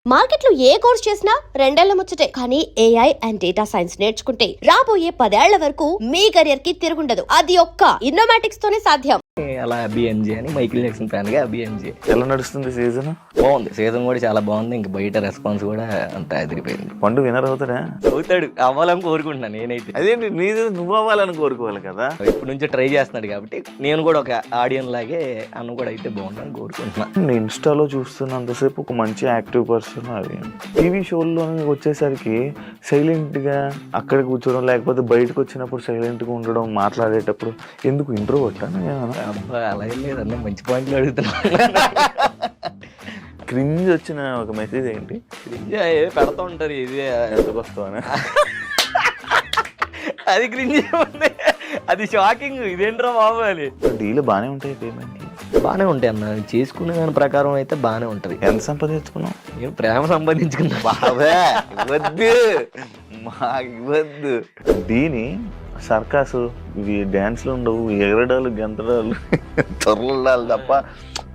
మార్కెట్లో ఏ కోర్స్ చేసినా రెండేళ్ల ముచ్చటే. కానీ ఏఐ అండ్ డేటా సైన్స్ నేర్చుకుంటే రాబోయే 10 ఏళ్ల వరకు మీ కెరియర్ కి తిరుగుండదు. అది ఒక్క ఇన్నోమాటిక్స్ తోనే సాధ్యం. అలా అబిఎంజే అని మైకిల్ జాక్సన్ ఫ్యాన్ గా అబిఎంజే. ఎలా నడుస్తుంది సీజన్? బాగుంది, సీజన్ కూడా చాలా బాగుంది. ఇంక బయట రెస్పాన్స్ కూడా అంత ఎదిరిపోయింది. పండు వినర్ అవుతాడా? అవుతాడు, అవ్వాలని కోరుకుంటున్నాను నేనైతే. అదేంటి నీది నువ్వు అవ్వాలని కోరుకోవాలి కదా. ఇప్పటి నుంచి ట్రై చేస్తున్నాడు కాబట్టి నేను కూడా ఒక ఆడియన్ లాగే అన్న కూడా అయితే బాగుందని కోరుకుంటున్నాను. నేను ఇన్స్టాలో చూస్తున్నంతసేపు ఒక మంచి యాక్టివ్ పర్సన్. అది టీవీ షోల్లో వచ్చేసరికి సైలెంట్గా అక్కడ కూర్చోవడం, లేకపోతే బయటకు వచ్చినప్పుడు సైలెంట్గా ఉండడం, మాట్లాడేటప్పుడు ఎందుకు ఇంట్రో కొట్టాను. అబ్బా అలా ఏం లేదన్న, మంచి పాయింట్లు అడుగుతున్నా. క్రింజ్ వచ్చిన ఒక మెసేజ్ ఏంటి? క్రింజ్ పెడతా ఉంటారు, ఇది ఎందుకు వస్తావని. అది క్రింజ్ ఉంది, అది షాకింగ్. ఇదేంట్రా బాబు అని. డీలు బాగానే ఉంటాయి, పేమెంట్లు బాగానే ఉంటాయి అన్న. చేసుకునే దాని ప్రకారం అయితే బాగానే ఉంటది. ఎంత సంపాదించుకున్నావు? నేను ప్రేమ సంపాదించుకున్నా. బాబే ఇవ్వద్దు, మాకు ఇవ్వద్దు. దీని సర్కాసు, ఇవి డ్యాన్స్లు ఉండవు, ఎగరడాలు గెంతడాలు చొరలాలు తప్ప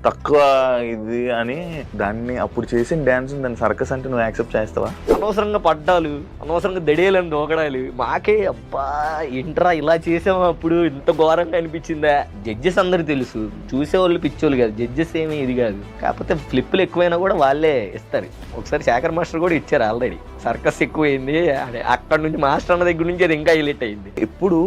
తక్కువ ఇది అని దాన్ని అప్పుడు చేసిన డ్యాన్స్ దాన్ని సర్కస్ అంటే నువ్వు యాక్సెప్ట్ చేస్తావా? అనవసరంగా పడ్డాలు, అనవసరంగా దడేయాలని దూకడాలు మాకే అబ్బా ఏంట్రా ఇలా చేసాము, అప్పుడు ఇంత ఘోరంగా అనిపించిందా. జడ్జెస్ అందరు తెలుసు, చూసేవాళ్ళు పిచ్చోళ్ళు కాదు. జడ్జెస్ ఏమీ ఇది కాదు, కాకపోతే ఫ్లిప్పులు ఎక్కువైనా కూడా వాళ్ళే ఇస్తారు. ఒకసారి శేఖర్ మాస్టర్ కూడా ఇచ్చారు ఆల్రెడీ. సర్కస్ ఎక్కువైంది అని అక్కడ నుంచి మాస్టర్ అన్న దగ్గర నుంచి అది ఇంకా హైలైట్ అయింది. ఎప్పుడు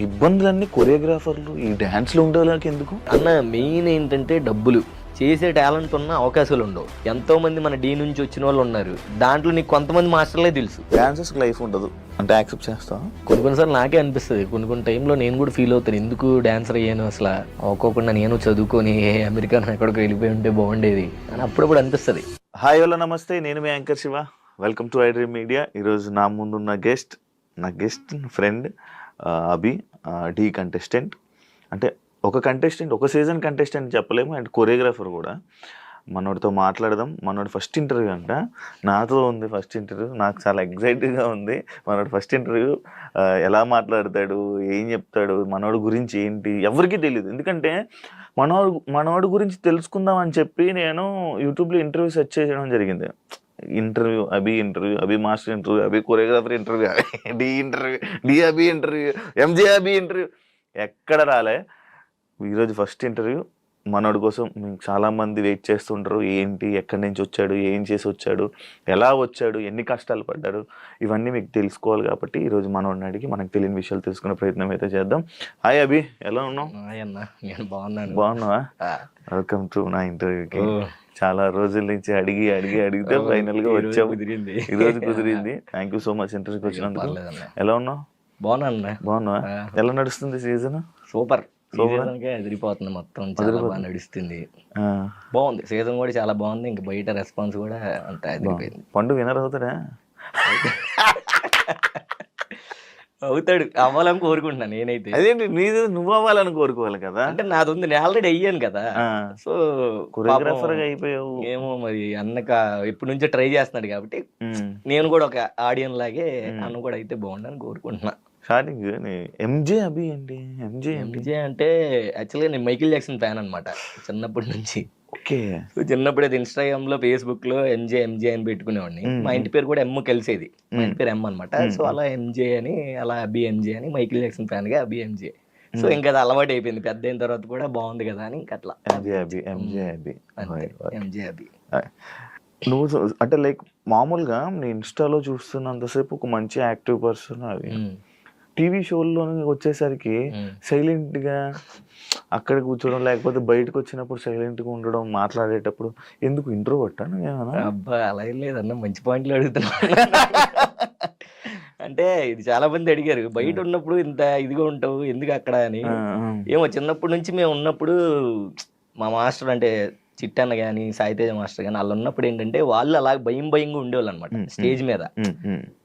ఇబ్బందులన్నీ కొరియోగ్రాఫర్లు ఈ డ్యాన్స్లో ఉండేవాళ్ళకి ఎందుకు అన్న? మెయిన్ ఏంటంటే డబ్బులు. చేసే టాలెంట్ ఉన్న అవకాశాలు ఉండవు. ఎంతో మంది మన డీ నుంచి వచ్చిన వాళ్ళు ఉన్నారు, దాంట్లో నీకు కొంతమంది మాస్టర్లే తెలుసు. డాన్సెస్ లైఫ్ ఉండదు అంటే యాక్సెప్ట్ చేస్తావా? కొన్నిసార్లు నాకే అనిపిస్తుంది, కొన్ని టైంలో నేను కూడా ఫీల్ అవుతాను, ఎందుకు డాన్సర్ అయ్యాను అసలు, అవ్వకోకుండా నేను చదువుకొని అమెరికా ఎక్కడికి వెళ్ళిపోయి ఉంటే బాగుండేది అని అప్పుడప్పుడు అనిపిస్తుంది. హాయ్ హలో నమస్తే, నేను మీ anchor Shiva. Welcome to iDream Media. ఈరోజు నా ముందున్న నా guest friend Abhi, Dhee contestant. అంటే ఒక కంటెస్టెంట్, ఒక సీజన్ కంటెస్టెంట్ చెప్పలేము, అండ్ కొరియోగ్రాఫర్ కూడా. మనోడితో మాట్లాడదాం. మనోడి ఫస్ట్ ఇంటర్వ్యూ అంట, నాతో ఉంది ఫస్ట్ ఇంటర్వ్యూ. నాకు చాలా ఎగ్జైటివ్గా ఉంది. మనోడి ఫస్ట్ ఇంటర్వ్యూ ఎలా మాట్లాడతాడు, ఏం చెప్తాడు, మనోడి గురించి ఏంటి ఎవరికీ తెలియదు. ఎందుకంటే మనోడి గురించి తెలుసుకుందాం అని చెప్పి నేను యూట్యూబ్లో ఇంటర్వ్యూ సెర్చ్ చేయడం జరిగింది. Interview, Abhi master interview, Abhi choreographer interview, Dhee interview, Dhee Abhi interview, MJ Abhi interview, ఎక్కడ రాలే. ఈరోజు ఫస్ట్ ఇంటర్వ్యూ. మనోడి కోసం మీకు చాలామంది వెయిట్ చేస్తుంటారు. ఏంటి, ఎక్కడి నుంచి వచ్చాడు, ఏం చేసి వచ్చాడు, ఎలా వచ్చాడు, ఎన్ని కష్టాలు పడ్డాడు, ఇవన్నీ మీకు తెలుసుకోవాలి. కాబట్టి ఈరోజు మనోడిని అడిగి మనకు తెలియని విషయాలు తెలుసుకునే ప్రయత్నం అయితే చేద్దాం. హాయ్ అభి, ఎలా ఉన్నావు? నేను బాగున్నాను. బాగున్నావా? వెల్కమ్ టు నా ఇంటర్వ్యూకి. చాలా రోజుల నుంచి అడిగితే ఫైనల్ గా వచ్చావు. ఈరోజు కుదిరింది. థ్యాంక్ యూ సో మచ్ ఇంటర్వ్యూకి వచ్చినందుకు. ఎలా ఉన్నావు? బాగున్నావా? ఎలా నడుస్తుంది సీజన్? సూపర్, ఎదిరిపోతుంది మొత్తం, చాలా బాగా నడుస్తుంది. బాగుంది, సీజన్ కూడా చాలా బాగుంది. ఇంక బయట రెస్పాన్స్ కూడా అంత ఎదిరిపోయింది. పండు వినర్ అవుతాడా? అవుతాడు, అవ్వాలని కోరుకుంటున్నాను నేనైతే. అదేంటి నీది నువ్వు అవ్వాలని కోరుకోవాలి కదా. అంటే నాది ఉంది, నేను ఆల్రెడీ అయ్యాను కదా. సో కొరియోగ్రాఫర్ గా అయిపోయావు. ఏమో మరి అన్నక ఎప్పటి నుంచో ట్రై చేస్తున్నాడు కాబట్టి నేను కూడా ఒక ఆడియన్ లాగే అన్న కూడా అయితే బాగుండని కోరుకుంటున్నా. స్టార్టింగ్ ఎంజే అభి ఏంటి? ఎంజే అంటే యాక్చువల్గా నేను మైకిల్ జాక్సన్ ఫ్యాన్ అనమాట చిన్నప్పటి నుంచి. ఓకే. చిన్నప్పుడు అది ఇన్స్టాగ్రామ్ లో, ఫేస్బుక్ లో ఎంజే అని పెట్టుకునేవాడిని. మా ఇంటి పేరు కూడా ఎమ్ కలిసేది, మా ఇంటి పేరు ఎమ్ అనమాట. సో అలా ఎంజే అని, అలా అబిఎంజే అని, మైకిల్ జాక్సన్ ఫ్యాన్ గా అబిఎంజే. సో ఇంకా అది అలవాటు అయిపోయింది. పెద్ద అయిన తర్వాత కూడా బాగుంది కదా అని అట్లా ఎంజే అబి. నువ్వు అంటే లైక్ మామూలుగా నేను ఇన్స్టాలో చూస్తున్నంతసేపు ఒక మంచి యాక్టివ్ పర్సన్. అది టీవీ షోల్లో వచ్చేసరికి సైలెంట్గా అక్కడ కూర్చోవడం, లేకపోతే బయటకు వచ్చినప్పుడు సైలెంట్గా ఉండడం, మాట్లాడేటప్పుడు ఎందుకు ఇంట్రో కొట్టాను. అబ్బా అలా ఏం లేదన్న, మంచి పాయింట్లు అడుగుతున్నా. అంటే ఇది చాలా మంది అడిగారు, బయట ఉన్నప్పుడు ఇంత ఇదిగా ఉంటావు ఎందుకు అక్కడ అని. ఏమో చిన్నప్పటి నుంచి మేము ఉన్నప్పుడు మా మాస్టర్ అంటే చిట్టన్న కానీ, సాయితేజ మాస్టర్ కానీ, వాళ్ళు ఉన్నప్పుడు ఏంటంటే వాళ్ళు అలా భయంగా ఉండేవాళ్ళు అనమాట స్టేజ్ మీద.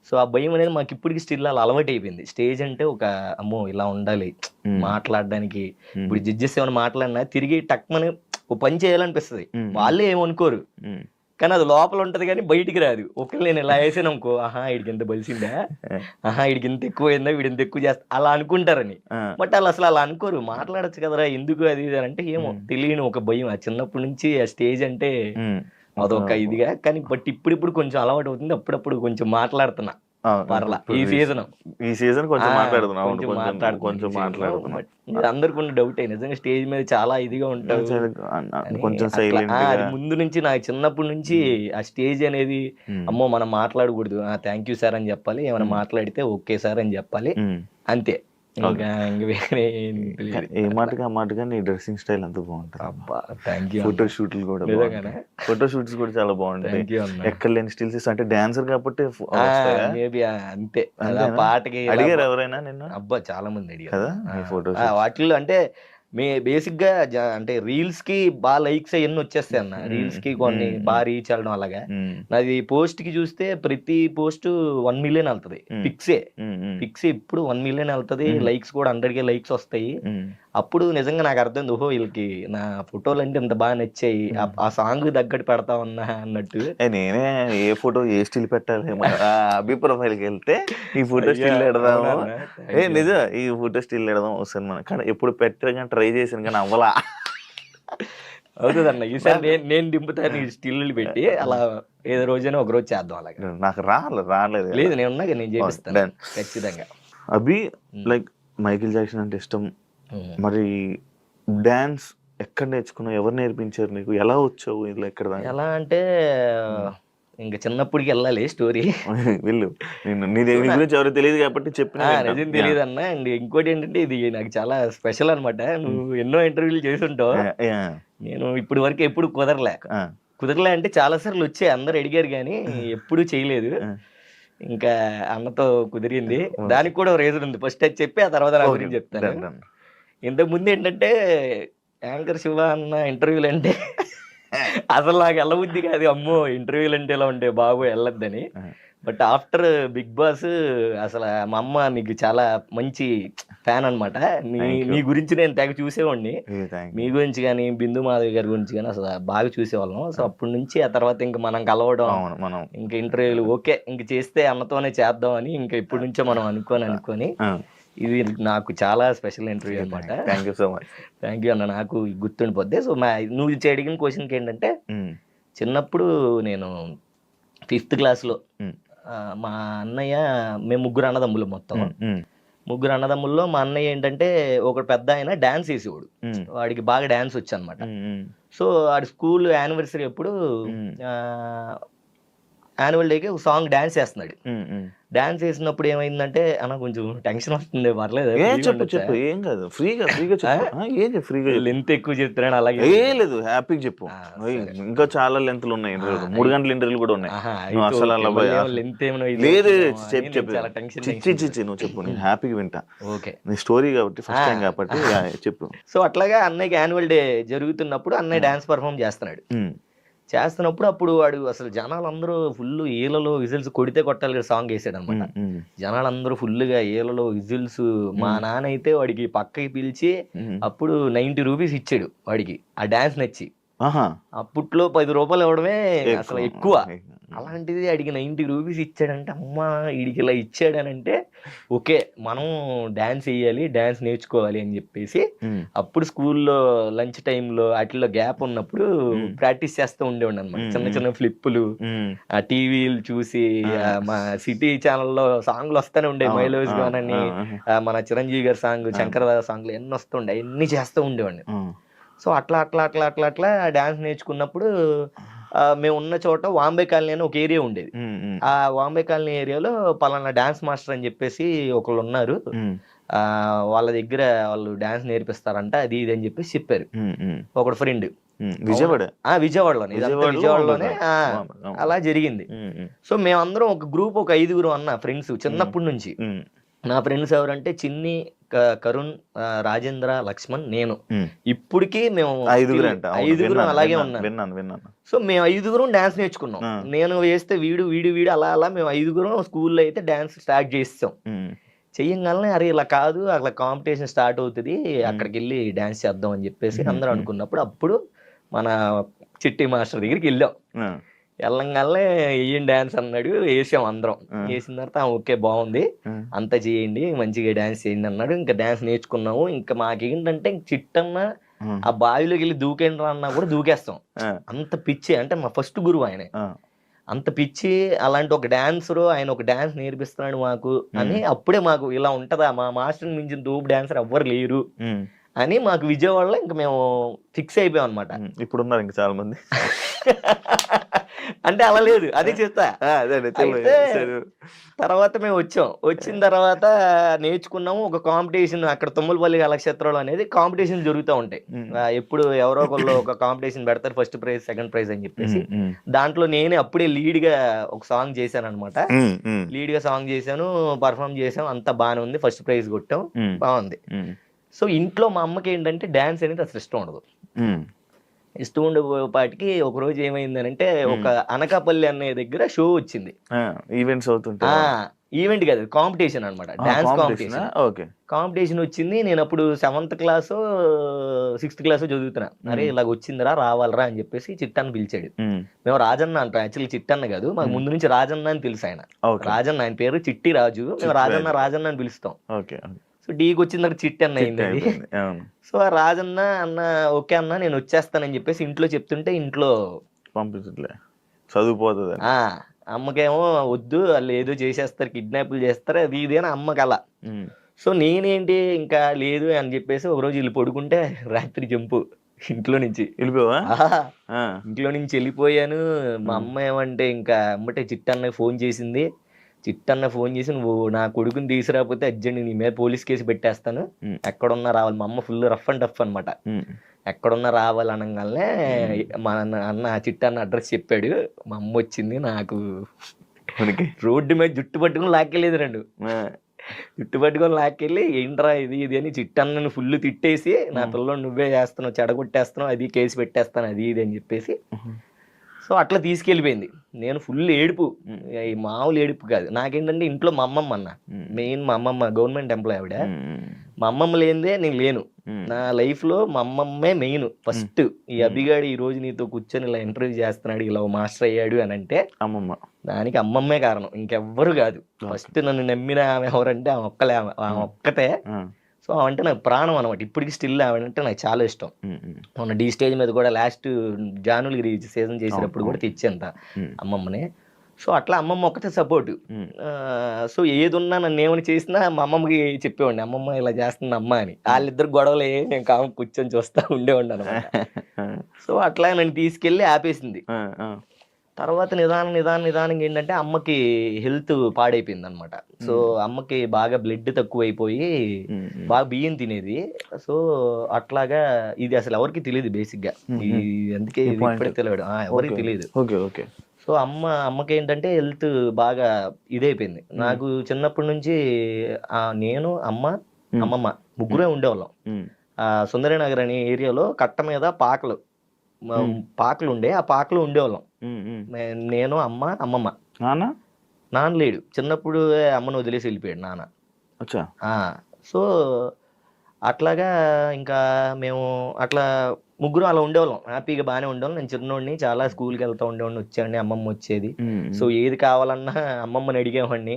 సో ఆ భయం అనేది మాకు ఇప్పటికి స్టిల్ అలా అలవాటు అయిపోయింది. స్టేజ్ అంటే ఒక అమ్మో ఇలా ఉండాలి మాట్లాడడానికి. ఇప్పుడు జడ్జెస్ ఏమైనా మాట్లాడినా తిరిగి టక్మని ఓ పని చేయాలనిపిస్తుంది. వాళ్ళే ఏమనుకోరు, కానీ అది లోపల ఉంటది కానీ బయటికి రాదు. ఒకవేళ నేను ఇలా వేసాను అనుకో, ఆహా వీడికి ఎంత బలిసిందా, ఆహా వీడికి ఎంత ఎక్కువైందా, వీడి ఎంత ఎక్కువ చేస్తా అలా అనుకుంటారని. బట్ వాళ్ళు అసలు అలా అనుకోరు. మాట్లాడచ్చు కదరా ఎందుకు అది ఇది అంటే ఏమో తెలియని ఒక భయం. ఆ చిన్నప్పటి నుంచి ఆ స్టేజ్ అంటే అదొక ఇదిగా. కానీ బట్ ఇప్పుడు కొంచెం అలవాటు అవుతుంది. అప్పుడప్పుడు కొంచెం మాట్లాడుతున్నా పర్లా. ఈ సీజన్ కొంచెం మాట్లాడుతున్నావు. కొంచెం మాట్లాడుతున్నా. అందరికి ఉన్న డౌటే, నిజంగా స్టేజ్ మీద చాలా ఇదిగా ఉంటావు కొంచెం అట్లా. సైలెంట్ అది ముందు నుంచి నాకు చిన్నప్పటి నుంచి ఆ స్టేజ్ అనేది అమ్మో మనం మాట్లాడకూడదు, థ్యాంక్ యూ సార్ అని చెప్పాలి, ఏమైనా మాట్లాడితే ఓకే సార్ అని చెప్పాలి, అంతే. ఇంకా వేరే ఏ మాటగా ఆ మాటగా నీ డ్రెస్సింగ్ స్టైల్ అంతా బాగుంటుంది. అబ్బా థ్యాంక్ యూ. ఫోటో షూట్లు కూడా ఫోటో షూట్స్ కూడా చాలా బాగుంటాయి. ఎక్కడ లేని స్టిల్స్ అంటే డాన్సర్ కాబట్టి మేబీ అంతే. పాటకి అడిగారు ఎవరైనా నిన్న? అబ్బా చాలా మంది అడిగారు కదా ఫోటో వాటిల్లో. అంటే బేసిక్ గా అంటే రీల్స్ కి బాగా లైక్స్ అవన్నీ వచ్చేస్తాయి అన్న. రీల్స్ కి కొన్ని బాగా రీచ్ అవ్వడం అలాగా. నాది పోస్ట్ కి చూస్తే ప్రతి పోస్ట్ 1 మిలియన్ వెళ్తది. ఫిక్స్ ఇప్పుడు 1 మిలియన్ వెళ్తది. లైక్స్ కూడా 100K లైక్స్ వస్తాయి. అప్పుడు నిజంగా నాకు అర్థం, ఓహో వీళ్ళకి నా ఫోటోలు అంటే ఇంత బాగా నచ్చాయి, ఆ సాంగ్ తగ్గట్టు పెడతా ఉన్నా అన్నట్టు. నేనే ఏ ఫోటో ఏ స్టిల్ పెట్టాలి అభి ప్రొఫైల్ కి వెళ్తే ఈ ఫోటో స్టిల్ పెడదాము, నిజం ఈ ఫోటో స్టిల్ పెడదాం వస్తుంది మనం. కానీ ఎప్పుడు పెట్టగా ట్రై చేసాను కానీ అవ్వలా. అవుతుందన్న ఈసారి నేను దింపుతాను స్టిల్ పెట్టి, అలా ఏదో రోజైనా ఒక రోజు చేద్దాం అలాగే. నాకు రాలేదు. లేదు నేను ఉన్నాక నేను చేపిస్తాను ఖచ్చితంగా. అభి లైక్ మైకేల్ జాక్సన్ అంటే ఇష్టం. మరి డాన్స్ ఎక్కడ నేర్చుకున్నావు? ఎవరు నేర్పించారు నీకు? ఎలా వచ్చావు ఇలా ఎక్కడ? ఎలా అంటే ఇంకా చిన్నప్పటికి వెళ్ళాలి స్టోరీ. వెళ్ళు, నీ గురించి ఎవరు తెలియదు కాబట్టి చెప్పిన నిజం తెలియదు అన్న. అండ్ ఇంకోటి ఏంటంటే ఇది నాకు చాలా స్పెషల్ అనమాట. నువ్వు ఎన్నో ఇంటర్వ్యూలు చేసి ఉంటావు, నేను ఇప్పటి వరకు ఎప్పుడు కుదరలే అంటే చాలా సార్లు వచ్చాయి, అందరు అడిగారు కానీ ఎప్పుడు చేయలేదు. ఇంకా అన్నతో కుదిరింది. దానికి కూడా రీజన్ ఉంది, ఫస్ట్ అది చెప్పి ఆ తర్వాత నా గురించి చెప్తాను. ఇంతకు ముందు ఏంటంటే యాంకర్ శివ అన్న ఇంటర్వ్యూలు అంటే అసలు నాకు వెళ్ళబుద్ధి కాదు, అమ్మో ఇంటర్వ్యూలు అంటే ఇలా ఉంటే బాబు వెళ్ళొద్దని. బట్ ఆఫ్టర్ బిగ్ బాస్ అసలు మా అమ్మ మీకు చాలా మంచి ఫ్యాన్ అనమాట. మీ గురించి నేను తెగ చూసేవాడిని, మీ గురించి కానీ బిందు మాధవి గారి గురించి కానీ అసలు బాగా చూసేవాళ్ళం. సో అప్పటి నుంచి ఆ తర్వాత ఇంకా మనం కలవడం, ఇంకా ఇంటర్వ్యూలు ఓకే ఇంక చేస్తే అన్నతోనే చేద్దాం అని ఇంకా ఇప్పటి నుంచో మనం అనుకొని ఇది నాకు చాలా స్పెషల్ ఇంటర్వ్యూ అనమాట. Thank you so much. Thank you అన్న, నాకు గుర్తుండిపోద్ది. సో నువ్వు అడిగిన క్వశ్చన్కి ఏంటంటే, చిన్నప్పుడు నేను 5th క్లాస్లో మా అన్నయ్య, మేము ముగ్గురు అన్నదమ్ములు, మొత్తం ముగ్గురు అన్నదమ్ముల్లో మా అన్నయ్య ఏంటంటే ఒక పెద్ద ఆయన డాన్స్ వేసేవాడు, వాడికి బాగా డాన్స్ వచ్చు అనమాట. సో వాడి స్కూల్ యానివర్సరీ అప్పుడు యాన్యువల్ డేకి ఒక సాంగ్ డాన్స్ చేస్తున్నాడు. డాన్స్ చేసినప్పుడు ఏమైందంటే, అన్న కొంచెం టెన్షన్ వస్తుంది, పర్లేదు చెప్పు, ఏం కాదు, ఫ్రీగా లెంత్ ఎక్కువ చెప్తున్నాను అలాగే లేదు, హ్యాపీగా చెప్పు. ఇంకా చాలా లెంత్లు ఉన్నాయి, 3 గంటల ఇంటర్వ్యూలు కూడా ఉన్నాయి. అసలు లెంత్ లేదు, చెప్పు నువ్వు చెప్పు, నేను హ్యాపీగా వింటా. ఓకే, నీ స్టోరీ కాబట్టి ఫస్ట్ టైం కాబట్టి చెప్పు. సో అట్లాగా అన్నయ్యకి యాన్యువల్ డే జరుగుతున్నప్పుడు అన్నయ్య డాన్స్ పర్ఫామ్ చేస్తున్నప్పుడు అప్పుడు వాడు అసలు జనాలందరూ ఫుల్ ఏలలో విజిల్స్ కొడితే కొట్టాలి సాంగ్ వేసాడు అనమాట. జనాలందరూ ఫుల్ గా ఏలలో విజిల్స్. మా నాన్న అయితే వాడికి పక్కకి పిలిచి అప్పుడు 90 రూపీస్ ఇచ్చాడు వాడికి, ఆ డాన్స్ నచ్చి. అప్పట్లో 10 రూపాయలు ఇవ్వడమే అసలు ఎక్కువ. అలాంటిది అడిగి 90 రూపీస్ ఇచ్చాడంటే, అమ్మా వీడికి ఇలా ఇచ్చాడనంటే ఓకే మనం డాన్స్ వేయాలి, డాన్స్ నేర్చుకోవాలి అని చెప్పేసి అప్పుడు స్కూల్లో లంచ్ టైంలో వాటిల్లో గ్యాప్ ఉన్నప్పుడు ప్రాక్టీస్ చేస్తూ ఉండేవాడు అనమాట. చిన్న చిన్న ఫ్లిప్పులు ఆ టీవీలు చూసి, మా సిటీ ఛానల్లో సాంగ్లు వస్తూనే ఉండే, మైలోజ్ గానని మన చిరంజీవి గారి సాంగ్, శంకరదాస్ సాంగ్లు ఎన్ని వస్తుండే, అన్ని చేస్తూ ఉండేవాడిని. సో అట్లా డాన్స్ నేర్చుకున్నప్పుడు మేము ఉన్న చోట వాంబే కాలనీ అని ఒక ఏరియా ఉండేది. ఆ వాంబే కాలనీ ఏరియాలో పలానా డాన్స్ మాస్టర్ అని చెప్పేసి ఒకళ్ళు ఉన్నారు, వాళ్ళ దగ్గర వాళ్ళు డాన్స్ నేర్పిస్తారంట, అది ఇది అని చెప్పేసి చెప్పారు ఒకడు ఫ్రెండ్. విజయవాడలోనే అలా జరిగింది. సో మేమందరం ఒక గ్రూప్, ఒక 5గురు అన్న ఫ్రెండ్స్ చిన్నప్పటి నుంచి. నా ఫ్రెండ్స్ ఎవరంటే చిన్ని, కరుణ్, రాజేంద్ర, లక్ష్మణ్, నేను. ఇప్పటికీ మేము 5గురు అలాగే ఉన్నాం. సో మేము 5గురం డాన్స్ నేర్చుకున్నాం. నేను వేస్తే వీడు అలా మేము 5గురం స్కూల్లో అయితే డాన్స్ స్టార్ట్ చేస్తాం. చెయ్యంగానే అరే ఇలా కాదు, అట్లా కాంపిటీషన్ స్టార్ట్ అవుతుంది, అక్కడికి వెళ్ళి డాన్స్ చేద్దాం అని చెప్పేసి అందరూ అనుకున్నప్పుడు అప్పుడు మన చిట్టి మాస్టర్ దగ్గరికి వెళ్ళాం. వెళ్ళంగానే వేయండి డాన్స్ అన్నాడు, వేసాం అందరం. వేసిన తర్వాత ఓకే బాగుంది, అంతా చేయండి, మంచిగా డాన్స్ చేయండి అన్నాడు. ఇంకా డాన్స్ నేర్చుకున్నాము. ఇంకా మాకేంటంటే చిట్టన్న ఆ బావిలోకి వెళ్ళి దూకేండ్రా అన్నా కూడా దూకేస్తాం. అంత పిచ్చి, అంటే మా ఫస్ట్ గురువు ఆయనే. అంత పిచ్చి, అలాంటి ఒక డాన్సరు ఆయన ఒక డాన్స్ నేర్పిస్తున్నాడు మాకు అని అప్పుడే మాకు ఇలా ఉంటదా, మా మాస్టర్ మించిన దూపు డాన్సర్ ఎవ్వరు లేరు అని మాకు విజయవాడలో ఇంకా మేము ఫిక్స్ అయిపోయాం అనమాట. ఇప్పుడు ఉన్నారు ఇంకా చాలా మంది. అంటే అలా లేదు, అదే చెప్తా. అయితే తర్వాత మేము వచ్చిన తర్వాత నేర్చుకున్నాము. ఒక కాంపిటీషన్ అక్కడ తుమ్మలపల్లి కళాక్షేత్రంలో అనేది కాంపిటీషన్ జరుగుతూ ఉంటాయి. ఎప్పుడు ఎవరో ఒకళ్ళు ఒక కాంపిటీషన్ పెడతారు, ఫస్ట్ ప్రైజ్ సెకండ్ ప్రైజ్ అని చెప్పేసి. దాంట్లో నేనే అప్పుడే లీడ్ గా ఒక సాంగ్ చేశాను అనమాట. లీడ్ గా సాంగ్ చేశాను, పర్ఫామ్ చేసాం, అంతా బాగానే ఉంది, ఫస్ట్ ప్రైజ్ కొట్టాం, బాగుంది. సో ఇంట్లో మా అమ్మకి ఏంటంటే డాన్స్ అనేది అసలు ఇష్టం ఉండదు. ఇష్టం ఉండేపాటికి ఒక రోజు ఏమైందనంటే, ఒక అనకాపల్లి అనే దగ్గర షో వచ్చింది. ఈవెంట్స్ అవుతుంటా, ఈవెంట్ కాదు, కాంపిటీషన్ అనమాట, డాన్స్ కాంపిటీషన్. కాంపిటీషన్ వచ్చింది. నేను అప్పుడు 7th క్లాస్ 6th క్లాస్ చదువుతున్నా. అరే ఇలాగ వచ్చిందిరా, రావాలరా అని చెప్పేసి చిట్టన్న పిలిచాడు. మేము రాజన్న అంటాం, యాక్చువల్లీ చిట్టన్న కాదు, మాకు ముందు నుంచి రాజన్న అని తెలుసు. ఆయన రాజన్న, ఆయన పేరు చిట్టి రాజు, మేము రాజన్న అని పిలుస్తాం. సో డీకి వచ్చిన తర్వాత చిట్టి అన్న అయింది అది. సో ఆ రాజన్న అన్న ఓకే అన్న నేను వచ్చేస్తానని చెప్పేసి ఇంట్లో చెప్తుంటే, ఇంట్లో పంపించట్లే, చదువుపోతుంది. అమ్మకేమో వద్దు, వాళ్ళు ఏదో చేసేస్తారు, కిడ్నాప్లు చేస్తారు, అది ఇది అని అమ్మకి అలా. సో నేనేంటి ఇంకా లేదు అని చెప్పేసి ఒకరోజు వీళ్ళు పడుకుంటే రాత్రి జంపు ఇంట్లో నుంచి వెళ్ళిపోవా. ఇంట్లో నుంచి వెళ్ళిపోయాను. మా అమ్మ ఏమంటే ఇంకా అమ్మటే చిట్టన్న ఫోన్ చేసింది. చిట్టన్న ఫోన్ చేసి, నువ్వు నా కొడుకుని తీసుకురాకపోతే అర్జెంట్ నీ మీద పోలీస్ కేసు పెట్టేస్తాను, ఎక్కడున్నా రావాలి. మా అమ్మ ఫుల్ రఫ్ అండ్ టఫ్ అనమాట. ఎక్కడున్నా రావాలి అనగానే మా అన్న చిట్టన్న అడ్రస్ చెప్పాడు. మా అమ్మ వచ్చింది, నాకు రోడ్డు మీద జుట్టు పట్టుకుని లాక్కెళ్ళేది. జుట్టు పట్టుకొని లాక్కెళ్ళి ఏంట్రా ఇది ఇది అని చిట్టన్నను ఫుల్ తిట్టేసి, నా పిల్లలు నువ్వే చేస్తున్నావు, చెడగొట్టేస్తున్నావు, అది కేసు పెట్టేస్తాను, అది ఇది అని చెప్పేసి. సో అట్లా తీసుకెళ్ళిపోయింది. నేను ఫుల్ ఏడుపు, ఈ మామూలు ఏడుపు కాదు. నాకేంటంటే ఇంట్లో మా అమ్మమ్మ అన్న, మెయిన్ మా అమ్మమ్మ గవర్నమెంట్ ఎంప్లాయ్ ఆవిడ. మా అమ్మమ్మ లేనిదే నేను లేను. నా లైఫ్ లో మా అమ్మమ్మే మెయిన్ ఫస్ట్. ఈ అభిగాడు ఈ రోజు నీతో కూర్చొని ఇలా ఇంటర్వ్యూ చేస్తున్నాడు, ఇలా మాస్టర్ అయ్యాడు అని అంటే అమ్మమ్మ, దానికి అమ్మమ్మే కారణం, ఇంకెవ్వరు కాదు. ఫస్ట్ నన్ను నమ్మిన ఆమె ఎవరంటే ఆమె ఒక్కతే. సో అంటే నాకు ప్రాణం అనమాట. ఇప్పటికి స్టిల్ ఆవిడంటే నాకు చాలా ఇష్టం. మొన్న డీ స్టేజ్ మీద కూడా లాస్ట్ జానులగిరి సీజన్ చేసినప్పుడు కూడా తెచ్చేంత అమ్మమ్మని. సో అట్లా అమ్మమ్మ ఒక్కటే సపోర్టు. సో ఏది ఉన్నా నన్ను ఏమని చేసినా మా అమ్మమ్మకి చెప్పేవాడిని, అమ్మమ్మ ఇలా చేస్తుంది అమ్మ అని. వాళ్ళిద్దరు గొడవలు నేను కాము కూర్చొని చూస్తా ఉండేవాడిని అనమాట. సో అట్లా నన్ను తీసుకెళ్ళి ఆపేసింది. తర్వాత నిదానంగా ఏంటంటే అమ్మకి హెల్త్ పాడైపోయింది అనమాట. సో అమ్మకి బాగా బ్లడ్ తక్కువైపోయి బాగా బియ్యం తినేది. సో అట్లాగా ఇది అసలు ఎవరికి తెలియదు బేసిక్ గా, అందుకే ఇప్పుడే తెలియదు, ఎవరికి తెలియదు. సో అమ్మకి ఏంటంటే హెల్త్ బాగా ఇదైపోయింది. నాకు చిన్నప్పటి నుంచి నేను అమ్మమ్మ ముగ్గురే ఉండేవాళ్ళం. సుందరనగర్ అనే ఏరియాలో కట్ట మీద పాకలు ఉండే, ఆ పాకలు ఉండేవాళ్ళం. నేను అమ్మమ్మ. నాన్న లేడు, చిన్నప్పుడు అమ్మను వదిలేసి వెళ్ళిపోయాడు నాన్న. సో అట్లాగా ఇంకా మేము అట్లా ముగ్గురు అలా ఉండేవాళ్ళం, హ్యాపీగా బాగానే ఉండేవాళ్ళం. నేను చిన్నోడిని, చాలా స్కూల్కి వెళ్తా ఉండేవాడిని, వచ్చేవాడిని, అమ్మమ్మ వచ్చేది. సో ఏది కావాలన్నా అమ్మమ్మని అడిగేవాడిని,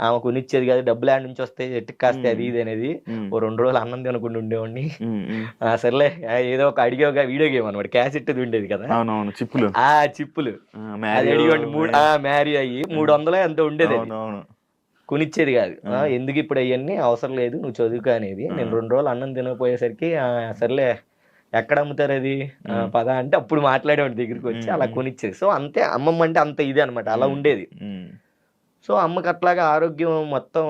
ఆమె కొనిచ్చేది కాదు. డబ్బులు ఆడ నుంచి వస్తే ఎట్టుకు కాస్తే అది ఇది అనేది. ఓ 2 రోజులు అన్నం తినకుండా ఉండేవాడిని. సర్లే ఏదో ఒక అడిగే వీడియో గేమ్ అనమాట, క్యాసెట్ ఉండేది కదా, చిప్పులు అది అడిగేవాడిని. మ్యారీ అయ్యి 300 అంత ఉండేది, కొనిచ్చేది కాదు. ఎందుకు ఇప్పుడు అవన్నీ అవసరం లేదు, నువ్వు చదువుకో అనేది. నేను 2 రోజులు అన్నం తినకపోయేసరికి సర్లే ఎక్కడ అమ్ముతారు అది పద అంటే అప్పుడు మాట్లాడేవాడి దగ్గరికి వచ్చి అలా కొనిచ్చేది. సో అంతే, అమ్మమ్మ అంటే అంత ఇదే అనమాట, అలా ఉండేది. సో అమ్మకి అట్లాగా ఆరోగ్యం మొత్తం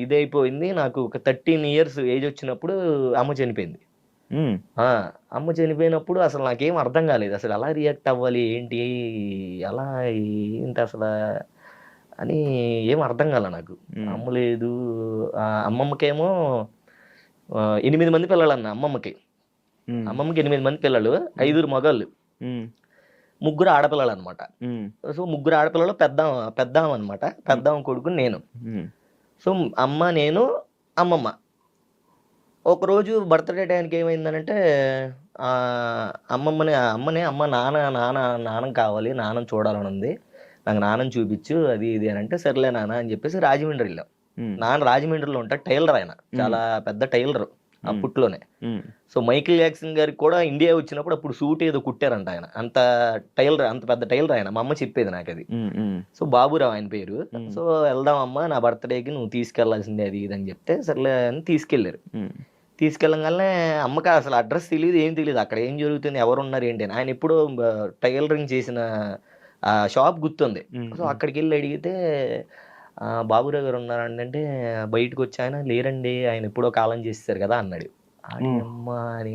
ఇదైపోయింది. నాకు ఒక 13 years ఏజ్ వచ్చినప్పుడు అమ్మ చనిపోయింది. అమ్మ చనిపోయినప్పుడు అసలు నాకేం అర్థం కాలేదు, అసలు ఎలా రియాక్ట్ అవ్వాలి ఏంటి, అలా ఏంటి అసలు అని ఏం అర్థం కాల నాకు. అమ్మ లేదు. అమ్మమ్మకేమో 8 మంది పిల్లలు అన్న. అమ్మమ్మకి 8 మంది పిల్లలు, 5 మగళ్ళు, 3 ఆడపిల్లలు అనమాట. సో 3 ఆడపిల్లలు పెద్దాం అనమాట. పెద్దాం కొడుకు నేను. సో అమ్మ, నేను, అమ్మమ్మ. ఒకరోజు బర్త్డే టైంకి ఏమైందనంటే అమ్మ నాన్న కావాలి, నాన్న చూడాలని ఉంది, నాకు నాన్నని చూపించు అది ఇది అని అంటే, సర్లే నాన్న అని చెప్పేసి రాజమండ్రి వెళ్ళాం. నాన్న రాజమండ్రిలో ఉంటాడు, టైలర్ ఆయన, చాలా పెద్ద టైలర్. అప్పట్లోనే. సో మైకిల్ జాక్సన్ గారికి కూడా ఇండియా వచ్చినప్పుడు అప్పుడు సూట్ ఏదో కుట్టారంట ఆయన. అంత పెద్ద టైలర్ ఆయన. మా అమ్మ చెప్పేది నాకు అది. సో బాబురావు ఆయన పేరు. సో వెళ్దామమ్మా నా బర్త్డేకి నువ్వు తీసుకెళ్లాల్సిందే అది ఇది అని చెప్తే సర్లే అని తీసుకెళ్లారు. తీసుకెళ్ళగానే అమ్మకి అసలు అడ్రస్ తెలియదు, ఏం తెలియదు, అక్కడ ఏం జరుగుతుంది, ఎవరు ఉన్నారు ఏంటి అని. ఆయన ఎప్పుడో టైలరింగ్ చేసిన షాప్ గుర్తుంది. సో అక్కడికి వెళ్ళి అడిగితే బాబురావు గారు ఉన్నారండి అంటే బయటకు వచ్చి ఆయన లేరండి, ఆయన ఎప్పుడో కాలం చేస్తారు కదా అన్నాడు. అమ్మ అని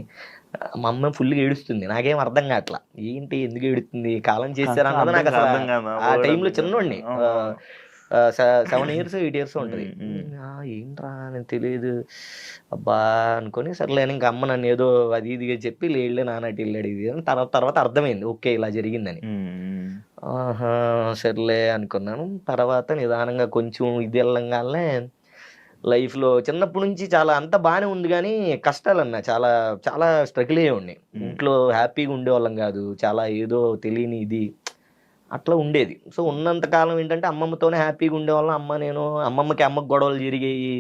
మా అమ్మ ఫుల్గా ఏడుస్తుంది. నాకేం అర్థం కావట్లా, ఏంటి ఎందుకు ఏడుతుంది, కాలం చేశారు అన్నది నాకు అసలు ఆ టైంలో చిన్నోడిని, 7 years 8 years ఉంటుంది. ఏంట్రా నేను తెలియదు అబ్బా అనుకొని సర్లే ఇంకా అమ్మ నన్ను ఏదో అది ఇదిగా చెప్పి లేళ్ళే నాన్నటి వెళ్ళాడు ఇది అని తర్వాత అర్థమైంది ఓకే ఇలా జరిగిందని. ఆహా సర్లే అనుకున్నాను. తర్వాత నిదానంగా కొంచెం ఇది వెళ్ళంగానే లైఫ్లో చిన్నప్పటి నుంచి చాలా అంతా బాగానే ఉంది కానీ కష్టాలు అన్నా చాలా చాలా స్ట్రగుల్ అయ్యేవాడిని. ఇంట్లో హ్యాపీగా ఉండేవాళ్ళం కాదు, చాలా ఏదో తెలియని ఇది అట్లా ఉండేది. సో ఉన్నంతకాలం ఏంటంటే అమ్మమ్మతోనే హ్యాపీగా ఉండేవాళ్ళం. అమ్మమ్మకి గొడవలు జరిగాయి,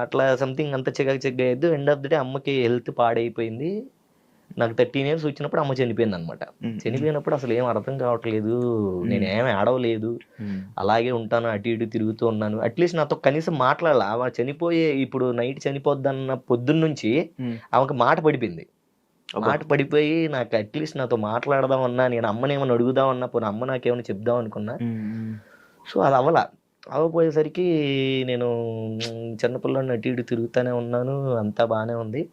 అట్లా సంథింగ్ అంత చెగ్గయ్యద్దు. ఎండ్ ఆఫ్ ది డే అమ్మకి హెల్త్ పాడైపోయింది. నాకు 13 years వచ్చినప్పుడు అమ్మ చనిపోయింది అనమాట. చనిపోయినప్పుడు అసలు ఏం అర్థం కావట్లేదు, నేనేమి ఆడవలేదు, అలాగే ఉంటాను, అటు ఇటు తిరుగుతూ ఉన్నాను. అట్లీస్ట్ నాతో కనీసం మాట్లాడాలి. ఆమె ఇప్పుడు నైట్ చనిపోద్దన్న పొద్దున్న నుంచి ఆమెకు మాట పడిపోయింది. మాట పడిపోయి నాకు అట్లీస్ట్ నాతో మాట్లాడదామన్నా, నేను అమ్మనేమన్నా అడుగుదామన్నా, పోనీ అమ్మ నాకేమైనా చెప్దాం అనుకున్నా. సో అది అవ్వపోయేసరికి నేను చిన్నపిల్లని అటు ఇటు తిరుగుతూనే ఉన్నాను, అంతా బాగానే ఉంది.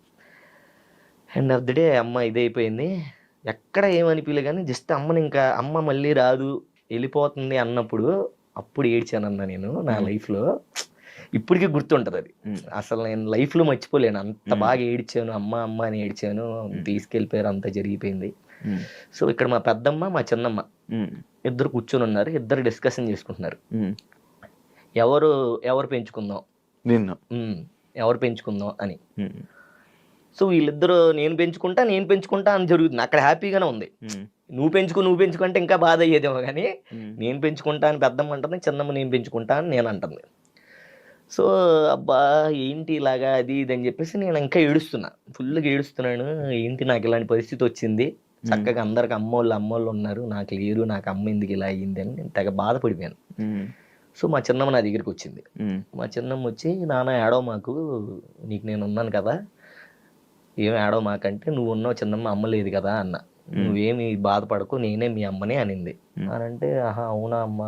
ఎండ్ ఆఫ్ ది డే అమ్మ ఇదైపోయింది. ఎక్కడ ఏమనిపించలే కానీ జస్ట్ అమ్మ మళ్ళీ రాదు వెళ్ళిపోతుంది అన్నప్పుడు అప్పుడు ఏడ్చానన్నా నేను నా లైఫ్లో. ఇప్పటికీ గుర్తుంటుంది అది. అసలు నేను లైఫ్లో మర్చిపోలేను, అంత బాగా ఏడ్చాను. అమ్మ అని ఏడ్చాను. తీసుకెళ్ళిపోయారు, అంత జరిగిపోయింది. సో ఇక్కడ మా పెద్దమ్మ మా చిన్నమ్మ ఇద్దరు కూర్చొని ఉన్నారు. ఇద్దరు డిస్కషన్ చేసుకుంటున్నారు, ఎవరు పెంచుకుందాం ఎవరు పెంచుకుందాం అని. సో వీళ్ళిద్దరు నేను పెంచుకుంటా అని జరుగుతుంది. అక్కడ హ్యాపీగానే ఉంది. నువ్వు పెంచుకుంటే ఇంకా బాధ అయ్యేదేమో కానీ నేను పెంచుకుంటా అని పెద్దమ్మ అంటుంది, చిన్నమ్మ నేను పెంచుకుంటా అని నేను అంటుంది. సో అబ్బా ఏంటి ఇలాగా అది ఇది అని చెప్పేసి నేను ఇంకా ఏడుస్తున్నా, ఫుల్గా ఏడుస్తున్నాను. ఏంటి నాకు ఇలాంటి పరిస్థితి వచ్చింది, చక్కగా అందరికి అమ్మోళ్ళు ఉన్నారు, నాకు లేరు, నాకు అమ్మ ఎందుకు ఇలా అయ్యింది అని నేను తెగ బాధపడిపోయాను. సో మా చిన్నమ్మ నా దగ్గరికి వచ్చింది. మా చిన్నమ్మ వచ్చి నాన్న ఏడవ మాకు, నీకు నేను ఉన్నాను కదా, ఏమి ఏడవ మాకంటే నువ్వు ఉన్నావు చిన్నమ్మ, అమ్మ లేదు కదా అన్న. నువ్వేమి బాధపడకు, నేనే మీ అమ్మనే అనింది. అని అంటే ఆహా అవునా అమ్మ,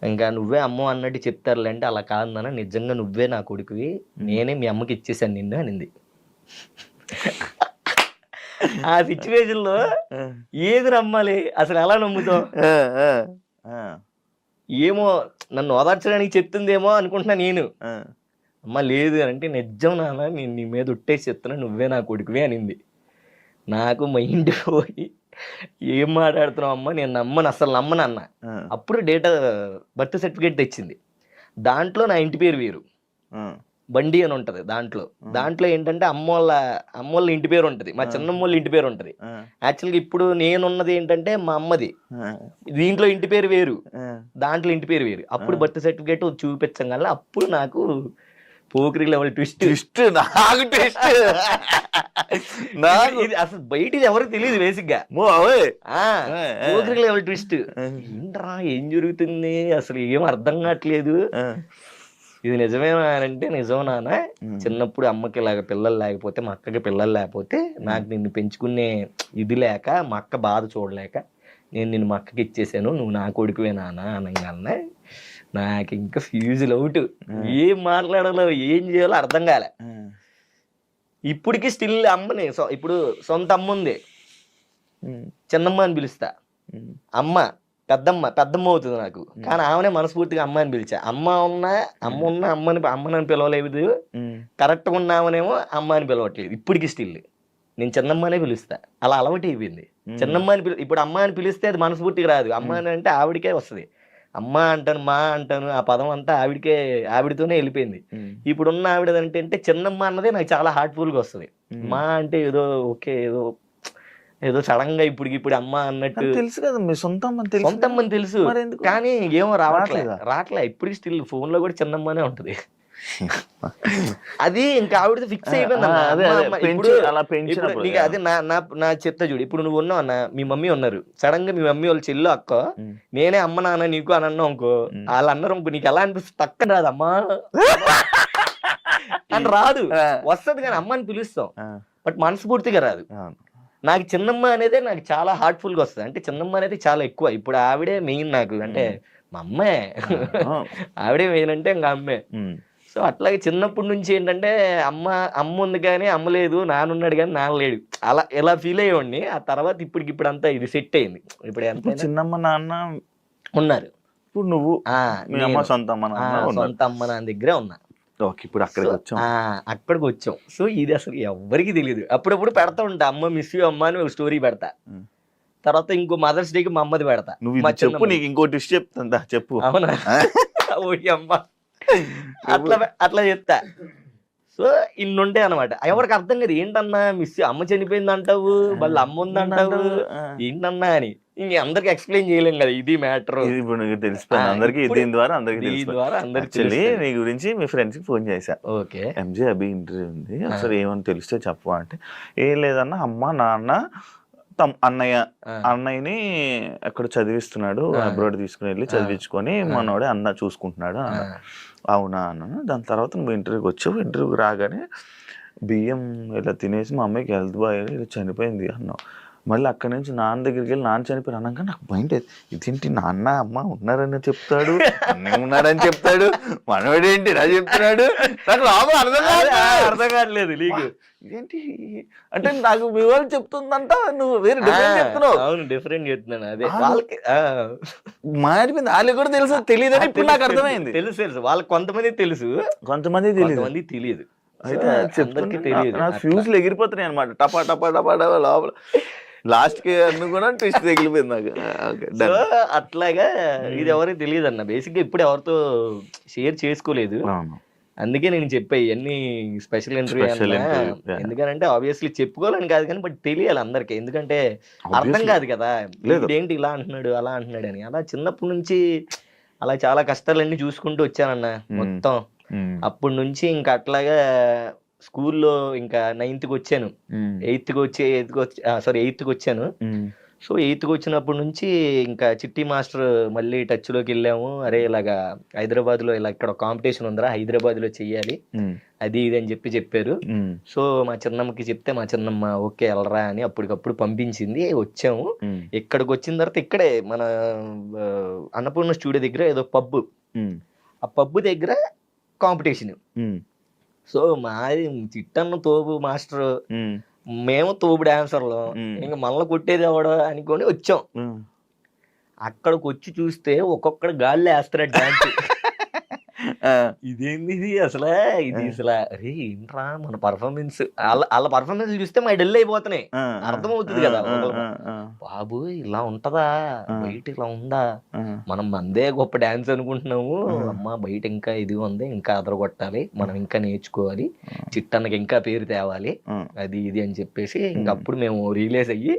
ఇంకా నువ్వే అమ్మ అన్నట్టు చెప్తారులే అంటే అలా కాదు నాన్న, నిజంగా నువ్వే నా కొడుకువి, నేనే మీ అమ్మకి ఇచ్చేసాను నిన్ను అనింది. ఆ సిచ్యువేషన్ లో ఏది నమ్మాలి, అసలు ఎలా నమ్ముతావు? ఏమో నన్ను ఓదార్చడానికి చెప్తుందేమో అనుకుంటున్నా నేను. అమ్మ లేదు అంటే నిజం నాన్న, నేను నీ మీద ఉట్టేసి చెప్తున్నా, నువ్వే నా కొడుకువి అనింది. నాకు మైండ్ పోయి ఏం మాట్లాడుతున్నావు అమ్మ, నేను అసలు నమ్మను అన్న. అప్పుడు బర్త్ సర్టిఫికేట్ తెచ్చింది. దాంట్లో నా ఇంటి పేరు వేరు, బండి అని ఉంటది. దాంట్లో ఏంటంటే అమ్మోళ్ళ ఇంటి పేరు ఉంటది, మా చిన్నమ్మోళ్ళ ఇంటి పేరు ఉంటది. యాక్చువల్గా ఇప్పుడు నేనున్నది ఏంటంటే మా అమ్మది, దీంట్లో ఇంటి పేరు వేరు, దాంట్లో ఇంటి పేరు వేరు. అప్పుడు బర్త్ సర్టిఫికేట్ చూపించగల అప్పుడు నాకు పోకిరి లెవెల్ ట్విస్ట్ అసలు బయటిది ఎవరికి తెలియదు బేసిక్ గా. పోకిరి లెవెల్ ట్విస్ట్ ఏంట్రా ఏం జరుగుతుంది అసలు ఏం అర్థం కావట్లేదు. ఇది నిజమేనా అంటే నిజం నాన్న, చిన్నప్పుడు అమ్మకి ఇలాగ పిల్లలు లేకపోతే, మా అక్కకి పిల్లలు లేకపోతే, నాకు నిన్ను పెంచుకునే ఇది లేక, మా అక్క బాధ చూడలేక నేను నిన్ను మా అక్కకి ఇచ్చేసాను, నువ్వు నా కొడుకువే నాన్న అనగానే నాకు ఇంకా ఫ్యూజులు అవుట్. ఏం మాట్లాడాలో ఏం చేయాలో అర్థం కాలే. ఇప్పటికి స్టిల్ అమ్మని, ఇప్పుడు సొంత అమ్మ ఉంది, చిన్నమ్మ అని పిలుస్తా. పెద్దమ్మ అవుతుంది నాకు, కానీ ఆమెనే మనస్ఫూర్తిగా అమ్మ అని పిలిచా. అమ్మని పిలవలేదు, కరెక్ట్గా ఉన్నామనేమో అమ్మ అని పిలవట్లేదు. ఇప్పటికి స్టిల్ నేను చిన్నమ్మనే పిలుస్తా, అలా అలవాటు అయిపోయింది. చిన్నమ్మ అని ఇప్పుడు అమ్మ అని పిలిస్తే అది మనస్ఫూర్తిగా రాదు. అమ్మ అని అంటే ఆవిడకే వస్తుంది. అమ్మ అంటాను, మా అంటాను, ఆ పదం అంతా ఆవిడతోనే వెళ్ళిపోయింది. ఇప్పుడున్న ఆవిడ అంటే చిన్నమ్మ అన్నదే నాకు చాలా హార్ట్ఫుల్గా వస్తుంది. మా అంటే ఏదో ఓకే, ఏదో సడన్ గా ఇప్పుడు అమ్మ అన్నట్టు తెలుసు కదా, మీ సొంతమ్మని తెలుసు కానీ ఏమో రావట్లే. ఇప్పటికి స్టిల్ ఫోన్ లో కూడా చిన్నమ్మనే ఉంటది. అది ఇంకా ఆవిడ ఫిక్స్ అయిపోయింది అదే, అలా పెంచినప్పుడు నీకు అదే నా చెప్తా చూడు. ఇప్పుడు నువ్వు ఉన్నావు అన్న, మీ మమ్మీ ఉన్నారు, సడన్ గా మీ మమ్మీ వాళ్ళ చెల్లు అక్క నేనే అమ్మ నాన్న నీకు అని అన్నావు అనుకో, వాళ్ళు అన్నారు అనుకో, నీకు ఎలా అనిపిస్తుంది? తక్క రాదు అమ్మా అని రాదు, వస్తుంది కానీ అమ్మ అని పిలుస్తాం, బట్ మనస్ఫూర్తిగా రాదు. నాకు చిన్నమ్మ అనేది నాకు చాలా హార్ట్ఫుల్ గా వస్తుంది. అంటే చిన్నమ్మ అనేది చాలా ఎక్కువ. ఇప్పుడు ఆవిడే మెయిన్ నాకు, అంటే మా అమ్మే ఆవిడే మెయిన్ అంటే ఇంకా అమ్మే. సో అట్లాగే చిన్నప్పటి నుంచి ఏంటంటే అమ్మ ఉంది కానీ అమ్మ లేదు, నాన్నున్నాడు కానీ నాన్న లేడు, అలా ఎలా ఫీల్ అయ్యేవాడిని. ఆ తర్వాత ఇప్పుడు అంతా ఇది సెట్ అయింది. ఇప్పుడు ఎంత చిన్నమ్మ నాన్న ఉన్నారు, ఇప్పుడు నువ్వు సొంత అమ్మ నాన్న దగ్గరే ఉన్నా. ఇప్పుడు అక్కడికి వచ్చాం. సో ఇది అసలు ఎవరికి తెలియదు. అప్పుడప్పుడు పెడతా ఉంటా, అమ్మ మిస్ యూ అమ్మ అని ఒక స్టోరీ పెడతా. తర్వాత ఇంకో మదర్స్ డేకి మా అమ్మది పెడతా. చెప్పు, నీకు ఇంకో డిష్ చెప్తుందా చెప్పు. అవునా? అమ్మ అట్లా చెప్తా. సో ఇన్నుంటాయి అనమాట. ఎవరికి అర్థం కాదు, ఏంటన్నా మిస్ అమ్మ చనిపోయింది అంటావు, మళ్ళీ అమ్మ ఉంది అంటావు, ఏంటన్నా అని. ఇంక అందరికి ఎక్స్ప్లెయిన్ చేయలేం కదా, ఇది మ్యాటర్. తెలిసిపోయింది అందరికి, దీని ద్వారా అందరికి. నీ గురించి మీ ఫ్రెండ్స్ కి ఫోన్ చేశా, ఓకే ఎంజే అభి ఇంటర్వ్యూ ఉంది, అసలు ఏమని తెలిస్తే చెప్పు అంటే, ఏం లేదన్నా అమ్మ నాన్న అన్నయ్యని అక్కడ చదివిస్తున్నాడు, అబ్రాడ్ తీసుకుని వెళ్ళి చదివించుకొని మనోడే అన్న చూసుకుంటున్నాడు. అవునా అన్న. దాని తర్వాత నువ్వు ఇంటర్వ్యూకి వచ్చావు, ఇంటర్వ్యూకి రాగానే బియ్యం ఇలా తినేసి మా అమ్మాయికి హెల్త్ బాగా ఇలా చనిపోయింది అన్నావు. మళ్ళీ అక్కడి నుంచి నాన్న దగ్గరికి వెళ్ళి నాన్న చనిపోయి అన్నాక నాకు మైండ్ ఇదేంటి, నాన్న అమ్మ ఉన్నారని చెప్తాడు, అన్నయ్య ఉన్నారని చెప్తాడు, మనవాడేంటి ఇలా చెప్తున్నాడు, నాకు లోపల అర్థం కావట్లేదు నీకు ఇదేంటి అంటే. నాకు మీ వాళ్ళు చెప్తుందంట, నువ్వు వేరే డిఫరెంట్ చెప్తున్నావు. అవును, డిఫరెంట్ చెప్తున్నాను. అదే వాళ్ళకి మారిపోయింది, వాళ్ళకి కూడా తెలుసు తెలియదని ఇప్పుడు నాకు అర్థమైంది. తెలుసు వాళ్ళకి, కొంతమంది తెలుసు, కొంతమంది తెలియదు. అయితే తెలియదు, నా ఫ్యూజ్లు ఎగిరిపోతున్నాయి అనమాట, టపా టపా టపా టపా లోపల. లాస్ట్ కి అన్ను కూడా ట్విస్ట్ తగిలిపోయింది నాకు. అట్లాగా ఇది ఎవరికి తెలియదు అన్న. బేసిక్ గా ఇప్పుడు ఎవరితో షేర్ చేసుకోలేదు, అందుకే నేను చెప్పా ఇవన్నీ స్పెషల్ ఇంటర్వ్యూ. ఎందుకంటే ఆబ్వియస్లీ చెప్పుకోవాలని కాదు కానీ, బట్ తెలియాలి అందరికి. ఎందుకంటే అర్థం కాదు కదా, ఏంటి ఇలా అంటున్నాడు అలా అంటున్నాడు అని. అలా చిన్నప్పటి నుంచి అలా చాలా కష్టాలన్నీ చూసుకుంటూ వచ్చానన్న మొత్తం. అప్పటి నుంచి ఇంకా అట్లాగా స్కూల్లో ఇంకా 9th కి వచ్చాను, 8th కి వచ్చాను. సో 8th కి వచ్చినప్పటి నుంచి ఇంకా చిట్టి మాస్టర్ మళ్ళీ టచ్ లోకి వెళ్ళాము. అరే ఇలాగా హైదరాబాద్ లో ఇలా ఇక్కడ కాంపిటీషన్ ఉందిరా, హైదరాబాద్ లో చెయ్యాలి అది ఇది అని చెప్పారు. సో మా చిన్నమ్మకి చెప్తే మా చిన్నమ్మ ఓకే వెళ్ళరా అని అప్పటికప్పుడు పంపించింది. వచ్చాము. ఇక్కడికి వచ్చిన తర్వాత ఇక్కడే మన అన్నపూర్ణ స్టూడియో దగ్గర ఏదో పబ్, ఆ పబ్ దగ్గర కాంపిటీషన్. సో మాది చిట్టన్న తోపు మాస్టర్, మేము తోపు డాన్సర్లు, ఇంకా మళ్ళీ కొట్టేది ఎవడో అనుకొని వచ్చాం. అక్కడికి వచ్చి చూస్తే ఒక్కొక్కడు గాల్లో వేస్తున్నాడు డాన్స్. ఇదేంది ఇది అసలు, ఇది అసలు అరే ఏంట్రా మన పర్ఫార్మెన్స్, వాళ్ళ పర్ఫార్మెన్స్ చూస్తే మా డెల్ అయిపోతున్నాయి, అర్థమవుతుంది కదా. బాబు ఇలా ఉంటదా, బయట ఇలా ఉందా, మనం మందే గొప్ప డాన్స్ అనుకుంటున్నాము, అమ్మ బయట ఇంకా ఇది ఉంది, ఇంకా అదరగొట్టాలి, మనం ఇంకా నేర్చుకోవాలి, చిట్టన్నకి ఇంకా పేరు తేవాలి, అది ఇది అని చెప్పేసి ఇంకప్పుడు మేము రిలీజ్ అయ్యి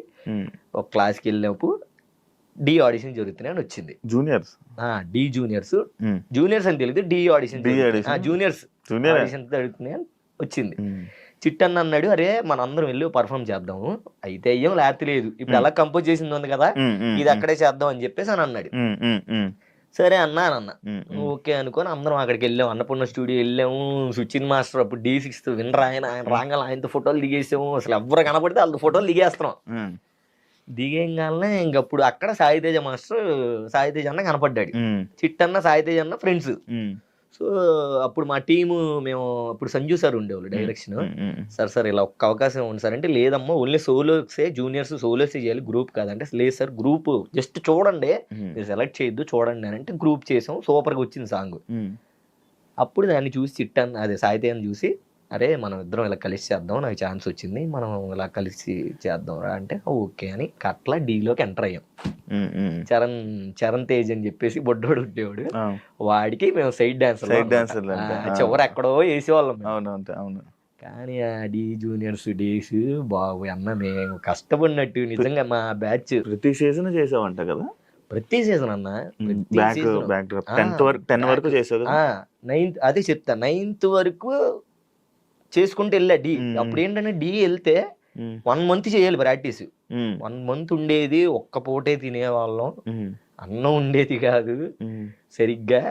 ఒక క్లాస్కి వెళ్ళినప్పుడు డి ఆడిషన్ జరుగుతున్నాయి అని వచ్చింది. డి జూనియర్స్ అని తెలియదు, డి ఆడిషన్ జూనియర్స్ ఆడిషన్ జరుగుతున్నాయి అని వచ్చింది. చిట్టన్న అన్నాడు, అరే మన అందరం వెళ్ళి పర్ఫామ్ చేద్దాము, అయితే అయ్యాం లేకపోతే లేదు, ఇప్పుడు ఎలా కంపోజ్ చేసింది ఉంది కదా ఇది అక్కడే చేద్దాం అని చెప్పేసి అని అన్నాడు. సరే అన్న ఓకే అనుకొని అందరం అక్కడికి వెళ్ళాము, అన్నపూర్ణ స్టూడియో వెళ్ళాము. సుచిన్ మాస్టర్ అప్పుడు D6 వినరా, ఆయన రాగానే ఆయనతో ఫోటోలు దిగేసాము. అసలు ఎవరు కనపడితే వాళ్ళతో ఫోటోలు దిగేస్తున్నాం. దిగేగానే ఇంకప్పుడు అక్కడ సాయితేజ మాస్టర్, సాయితేజ అన్న కనపడ్డాడు, చిట్టన్న సాయితేజ అన్న ఫ్రెండ్స్. సో అప్పుడు మా టీము మేము అప్పుడు సంజు సార్ ఉండేవాళ్ళు డైరెక్షన్. సార్ ఇలా ఒక్క అవకాశం ఉంది సార్ అంటే, లేదమ్మా ఓన్లీ సోలోసే, జూనియర్స్ సోలోసే చేయాలి, గ్రూప్ కాదంటే, లేదు సార్ గ్రూప్ జస్ట్ చూడండి, మీరు సెలెక్ట్ చేయొద్దు చూడండి అని అంటే గ్రూప్ చేసాం. సూపర్గా వచ్చింది సాంగ్. అప్పుడు దాన్ని చూసి చిట్టన్న అదే సాయితేజని చూసి, అరే మనం ఇద్దరం ఇలా కలిసి చేద్దాం, నాకు ఛాన్స్ వచ్చింది, మనం ఇలా కలిసి చేద్దాం రా అంటే ఓకే అని అట్లా డీలోకి ఎంటర్ అయ్యాం. చరణ్ తేజ్ అని చెప్పేసి బొడ్డోడు ఉండేవాడు, వాడికి మేము సైడ్ డాన్సర్ చివరి ఎక్కడో వేసేవాళ్ళం. కానీ ఆ డి జూనియర్స్ డేస్ బాబు అన్న మేము కష్టపడినట్టు నిజంగా. మా బ్యాచ్ ప్రతి సీజన్ చేసావంట కదా? ప్రతి సీజన్ అన్న, ప్రతి బ్యాక్ season. బ్యాక్ డ్రాప్ ఆ, 10 వరకు back. చేసావు కదా. నైన్త్ అదే చెప్తా, 9th వరకు చేసుకుంటూ వెళ్ళా డి. అప్పుడు ఏంటంటే డి వెళ్తే 1 month చేయాలి ప్రాక్టీస్. 1 month ఉండేది, ఒక్క పూటే తినేవాళ్ళం, అన్నం ఉండేది కాదు సరిగ్గా,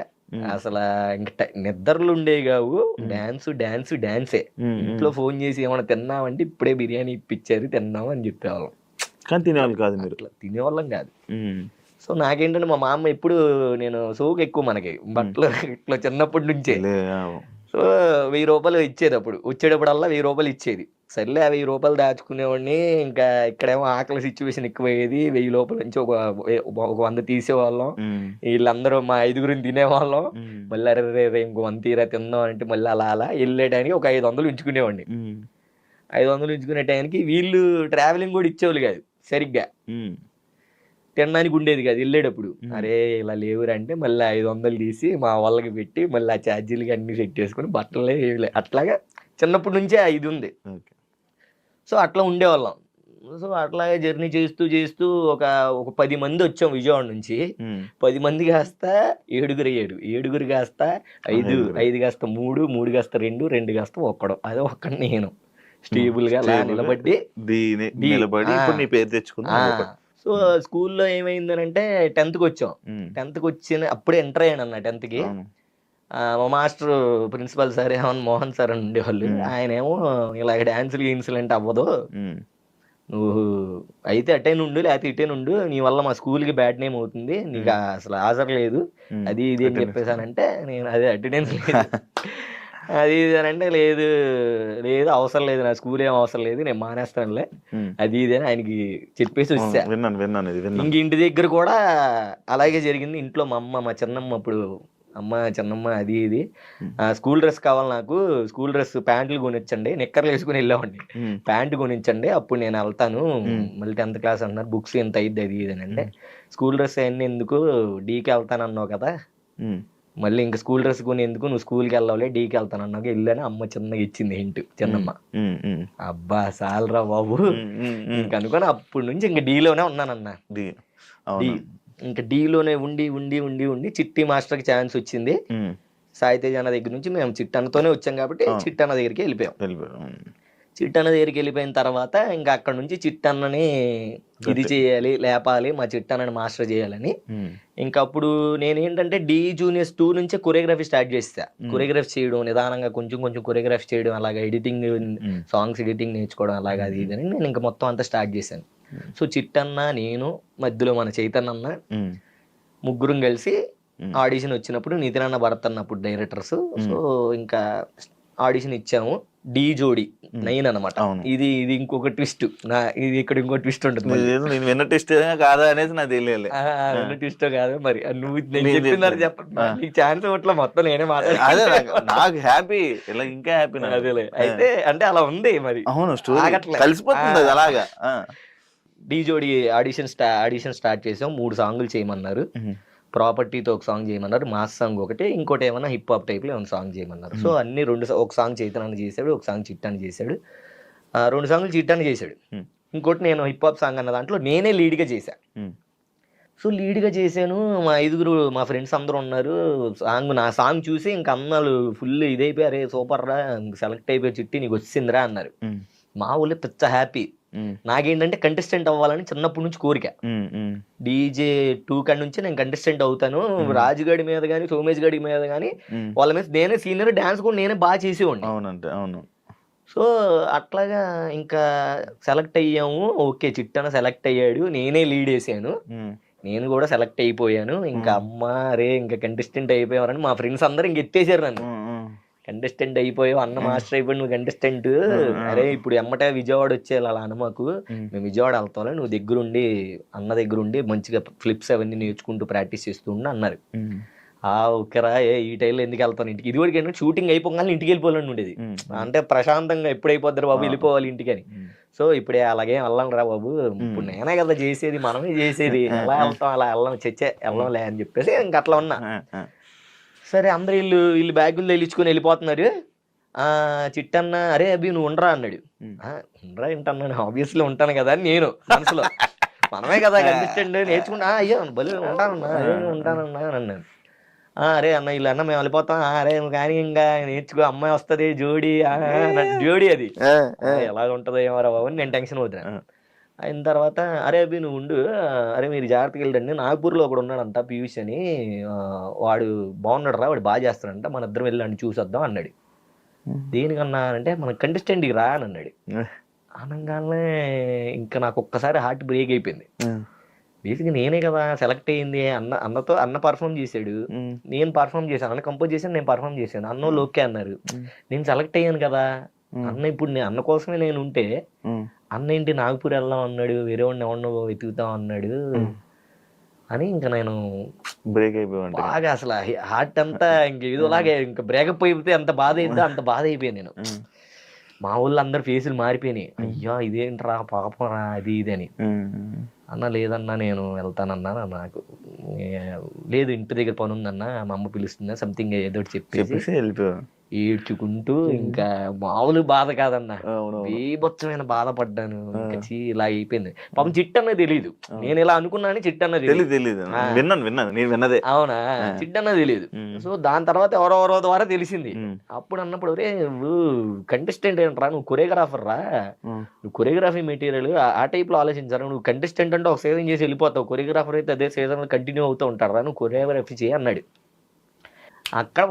అసలు ఇంకా నిద్రలు ఉండేవి కావు, డాన్సే. ఇంట్లో ఫోన్ చేసి ఏమైనా తిన్నామంటే ఇప్పుడే బిర్యానీ ఇప్పించారు తిన్నాము అని చెప్పేవాళ్ళం. కానీ తినేవాళ్ళు కాదు మీరు. అట్లా తినేవాళ్ళం కాదు. సో నాకేంటంటే మా మామ ఎప్పుడు, నేను సోకు ఎక్కువ మనకి బట్టలు ఇట్లా చిన్నప్పటి నుంచే. సో 1000 రూపాయలు ఇచ్చేది అప్పుడు, వచ్చేటప్పుడల్లా 1000 రూపాయలు ఇచ్చేది. సర్లే ఆ 1000 రూపాయలు దాచుకునేవాడిని. ఇంకా ఇక్కడేమో ఆకలి సిచ్యువేషన్ ఎక్కువయ్యేది. 1000 రూపాయల నుంచి ఒక 100 తీసేవాళ్ళం. వీళ్ళందరూ మా 5గురిని తినేవాళ్ళం. మళ్ళీ అరే ఇంకో 100 తీరా తిందాం అంటే మళ్ళీ అలా వెళ్ళేటానికి ఒక 500 ఉంచుకునేవాడిని. 500 ఉంచుకునే టైంకి వీళ్ళు ట్రావెలింగ్ కూడా ఇచ్చేవాళ్ళు కాదు సరిగ్గా, తినడానికి ఉండేది కాదు వెళ్ళేటప్పుడు. అరే ఇలా లేవురా అంటే మళ్ళీ 500 తీసి మా వాళ్ళకి పెట్టి మళ్ళీ ఆ ఛార్జీలకి అన్ని సెట్ చేసుకుని బట్టలే ఏమిలే అట్లాగా చిన్నప్పటి నుంచే ఇది ఉంది. సో అట్లా ఉండేవాళ్ళం. సో అట్లాగే జర్నీ చేస్తూ ఒక 10 మంది వచ్చాం విజయవాడ నుంచి. 10 మంది కాస్త 7 అయ్యాడు, 7 కాస్త 5 కాస్త 3 కాస్త 2 కాస్త ఒక్కడు. అదే ఒక్కడు నేను స్టేబుల్ గా అలా నిలబడి ఇప్పుడు నీ పేరు తెచ్చుకున్నా. సో స్కూల్లో ఏమైందనంటే 10th వచ్చాం. 10th వచ్చిన అప్పుడే ఎంటర్ అయ్యాను అన్న 10th కి. మా master principal sir Mohan sir అని ఉండేవాళ్ళు. ఆయన ఏమో ఇలా డాన్సులు ఇన్సిడెంట్ అవ్వదు, నువ్వు అయితే అటైన్ ఉండు లేకపోతే ఇటైన్ ఉండు, నీ వల్ల మా స్కూల్కి బ్యాడ్ నేమ్ అవుతుంది, నీకు అసలు హాజరు లేదు అది ఇది అని చెప్పేసానంటే నేను అదే అటెండెన్స్ లేదు అది ఇది అని అంటే లేదు అవసరం లేదు, నా స్కూల్ ఏం అవసరం లేదు, నేను మానేస్తానులే అది ఇది అని ఆయనకి చెప్పేసి వచ్చా. ఇంక ఇంటి దగ్గర కూడా అలాగే జరిగింది. ఇంట్లో మా చిన్నమ్మ, అప్పుడు అమ్మ చిన్నమ్మ అది ఇది స్కూల్ డ్రెస్ కావాలి నాకు, స్కూల్ డ్రెస్ ప్యాంట్లు కొనిచ్చండి, నిక్కర్లు వేసుకుని వెళ్ళామండి, ప్యాంటు కొనిచ్చండి అప్పుడు నేను వెళ్తాను, మళ్ళీ 10th క్లాస్ అన్నారు, బుక్స్ ఎంత అయ్యిద్ది అది ఇది అని అంటే, స్కూల్ డ్రెస్ అన్నీ ఎందుకు, డీకి వెళ్తాను అన్నావు కదా, మళ్ళీ ఇంకా స్కూల్ డ్రెస్ కొని ఎందుకు, నువ్వు స్కూల్కి వెళ్ళాలి డీకి వెళ్తాను అన్నావు వెళ్ళని అమ్మ చిన్నగా ఇచ్చింది హింట్ చిన్నమ్మ. అబ్బా సాలరా బాబు ఇంక అనుకోని అప్పటి నుంచి ఇంకా డీలోనే ఉన్నానన్న. ఇంకా డీలోనే ఉండి చిట్టి మాస్టర్కి ఛాన్స్ వచ్చింది. సాయితేజ్ అన్న దగ్గర నుంచి మేము చిట్టన్నతోనే వచ్చాం కాబట్టి చిట్టన్న దగ్గరికి వెళ్ళిపోయాం. చిట్టన్న దగ్గరికి వెళ్ళిపోయిన తర్వాత ఇంకా అక్కడ నుంచి చిట్టన్నని ఇది చేయాలి, లేపాలి, మా చిట్టన్నని మాస్టర్ చేయాలని. ఇంకా అప్పుడు నేనేంటంటే డి జూనియర్స్ 2 నుంచే కొరియోగ్రఫీ స్టార్ట్ చేస్తా. కొరియోగ్రఫీ చేయడం నిదానంగా కొంచెం కొరియోగ్రఫీ చేయడం, అలాగా ఎడిటింగ్, సాంగ్స్ ఎడిటింగ్ నేర్చుకోవడం, అలాగా అది ఇది అని నేను ఇంకా మొత్తం అంతా స్టార్ట్ చేశాను. సో చిట్టన్న, నేను, మధ్యలో మన చైతన్య అన్న, ముగ్గురం కలిసి ఆడిషన్ వచ్చినప్పుడు నితిన్ అన్న, భరత్ అన్న అప్పుడు డైరెక్టర్స్. సో ఇంకా ఆడిషన్ ఇచ్చాము. డి జోడి 9 అనమాట. ఇది ఇంకొక ట్విస్ట్, ఇది ఇక్కడ ఇంకో ట్విస్ట్ ఉంటుంది. కాదా అనేది నాకు తెలియాలి. ట్విస్ట్ కాదు మరి, నువ్వు చెప్తున్నారు చెప్పండి, నీకు ఛాన్స్ ఇవ్వట్లా, మొత్తం నేనే నాకు హ్యాపీ, ఇలా ఇంకా హ్యాపీ. అదేలే, అయితే అంటే అలా ఉంది మరి. అవును, కలిసిపోతుంది అలాగా. డి జోడి ఆడిషన్ స్టార్ట్ చేసాం. 3 సాంగులు చేయమన్నారు. ప్రాపర్టీతో ఒక సాంగ్ చేయమన్నారు, మాస్ సాంగ్ ఒకటి, ఇంకోటి ఏమన్నా హిప్ హాప్ టైప్ లో ఏమైనా సాంగ్ చేయమన్నారు. సో అన్ని 2, ఒక సాంగ్ చైతన్య చేశాడు, ఒక సాంగ్ చిట్టాన్ని చేశాడు, 2 సాంగులు చిట్టాన్ని చేశాడు. ఇంకోటి నేను హిప్ హాప్ సాంగ్ అన్న దాంట్లో నేనే లీడ్గా చేశా. సో లీడ్గా చేశాను. మా 5 మా ఫ్రెండ్స్ అందరూ ఉన్నారు. నా సాంగ్ చూసి ఇంకా అన్నాళ్ళు ఫుల్ ఇదైపోయారు, సూపర్ రా, సెలెక్ట్ అయిపోయి చిట్టి నీకు వచ్చిందిరా అన్నారు. మా ఊళ్ళో పెద్ద హ్యాపీ. నాకేంటంటే కంటెస్టెంట్ అవ్వాలని చిన్నప్పటి నుంచి కోరిక. డీజే 2 కాడి నుంచి నేను కంటెస్టెంట్ అవుతాను, రాజుగాడి మీద కానీ సోమేష్ గడి మీద కానీ వాళ్ళ మీద నేనే సీనియర్, డాన్స్ కూడా నేనే బాగా చేసేవాడిని. అవును. సో అట్లాగా ఇంకా సెలెక్ట్ అయ్యాము. ఓకే, చిట్టన సెలెక్ట్ అయ్యాడు, నేనే లీడ్ వేసాను, నేను కూడా సెలెక్ట్ అయిపోయాను. ఇంకా అమ్మ రే ఇంకా కంటెస్టెంట్ అయిపోయావని మా ఫ్రెండ్స్ అందరూ ఇంక ఎత్తేసారు నన్ను. కంటెస్టెంట్ అయిపోయావు, అన్న మాస్టర్ అయిపోయి నువ్వు కంటెస్టెంట్, అరే ఇప్పుడు ఎమ్మటే విజయవాడ వచ్చేయాలి అలా అన్న మాకు, మేము విజయవాడ వెళ్తాం, నువ్వు దగ్గరుండి అన్న దగ్గరుండి మంచిగా ఫ్లిప్స్ అవన్నీ నేర్చుకుంటూ ప్రాక్టీస్ చేస్తూ ఉండి అన్నారు. ఓకేరా, ఈ టైంలో ఎందుకు వెళ్తాను ఇంటికి, ఇది కూడా ఏంటంటే షూటింగ్ అయిపోగానే ఇంటికి వెళ్ళిపోవాలని ఉండేది. అంటే ప్రశాంతంగా ఎప్పుడు అయిపోద్దారు బాబు వెళ్ళిపోవాలి ఇంటికి అని. సో ఇప్పుడే అలాగే వెళ్ళాను రా బాబు, ఇప్పుడు నేనే కదా చేసేది, మనమే చేసేది, ఎలా వెళ్తాం అలా వెళ్ళంలే అని చెప్పేసి ఇంక అట్లా ఉన్నా. సరే అందరు వీళ్ళు బ్యాగులు తెలిచుకుని వెళ్ళిపోతున్నారు. చిట్టన్న అరే అభి నువ్వు ఉండరా అన్నాడు. ఉండరా ఏంటన్నాను, ఆబ్వియస్లీ ఉంటాను కదా అని నేను మనసులో మనమే కదా కంటెస్టెంట్ నేర్చుకున్నా అయ్యో బలి ఉంటానన్నా అని అన్నాను. అరే అన్న ఇలా అన్న మేము వెళ్ళిపోతాం, అరే కానీ ఇంకా నేర్చుకో అమ్మాయి వస్తుంది జోడి జోడి అది ఎలా ఉంటుందో ఏమో బాబు అని నేను టెన్షన్ అవుతున్నా. అయిన తర్వాత అరే అభి నువ్వు ఉండు, అరే మీరు జాగ్రత్తగా వెళ్ళండి, నాగపూర్లో ఒకడు ఉన్నాడంట పీయూష్ అని, వాడు బాగున్నాడు రా, వాడు బాగా చేస్తాడంట, మన ఇద్దరం వెళ్ళండి చూసొద్దాం అన్నాడు. దేనికన్నా అంటే మన కంటెస్టెంట్కి రా అని అన్నాడు. అనగానే ఇంకా నాకు ఒక్కసారి హార్ట్ బ్రేక్ అయిపోయింది. బేసిక్గా నేనే కదా సెలెక్ట్ అయ్యింది, అన్న పర్ఫామ్ చేశాడు, నేను పర్ఫామ్ చేశాను, అన్న కంపోజ్ చేశాను, నేను పర్ఫామ్ చేశాను, అన్న ఓకే అన్నారు, నేను సెలెక్ట్ అయ్యాను కదా అన్న. ఇప్పుడు నేను అన్న కోసమే నేను ఉంటే అన్న ఏంటి నాగపూర్ వెళ్దాం అన్నాడు, వేరే వాడిని ఎవరినో వెతుకుతాం అన్నాడు అని ఇంకా నేను బ్రేక్ అయిపోయాను బాగా. అసలు హార్ట్ అంతా ఇంక ఏదోలాగే ఇంకా బ్రేకప్ అయిపోతే ఎంత బాధ అయిందో అంత బాధ అయిపోయాను నేను. మా ఊళ్ళో అందరు ఫేసులు మారిపోయినాయి, అయ్యో ఇదేంట్రా పాపం రా అది ఇది అని. అన్న లేదన్నా నేను వెళ్తానన్నా, నాకు లేదు ఇంటి దగ్గర పని ఉందన్నా, మా అమ్మ పిలుస్తుందా సంథింగ్ ఏదో చెప్పేసి వెళ్ళిపోయాను. ఏడ్చుకుంటూ ఇంకా మామూలు బాధ కాదన్నా, బీభత్సమైన బాధపడ్డాను. ఇంకా ఇలా అయిపోయింది. పాపం చిట్టు అన్నది తెలియదు, నేను ఇలా అనుకున్నాను చిట్టు అన్నది తెలియదు. విన్నాను నేను విన్నదే. అవునా, చిట్టు అన్నది తెలియదు. సో దాని తర్వాత ఎవరెవరో ద్వారా తెలిసింది. అప్పుడు అన్నప్పుడు రే నువ్వు కంటెస్టెంట్ ఏంట్రా, నువ్వు కొరియోగ్రాఫర్ రా, నువ్వు కొరియోగ్రఫీ మెటీరియల్ ఆ టైప్ లో ఆలోచించారా, నువ్వు కంటెస్టెంట్ అంటే ఒక సీజన్ చేసి వెళ్ళిపోతావు, కొరియోగ్రాఫర్ అయితే అదే సీజన్ కంటిన్యూ అవుతూ ఉంటారా, నువ్వు కొరియోగ్రఫీ చేయి అన్నాడు. అక్కడ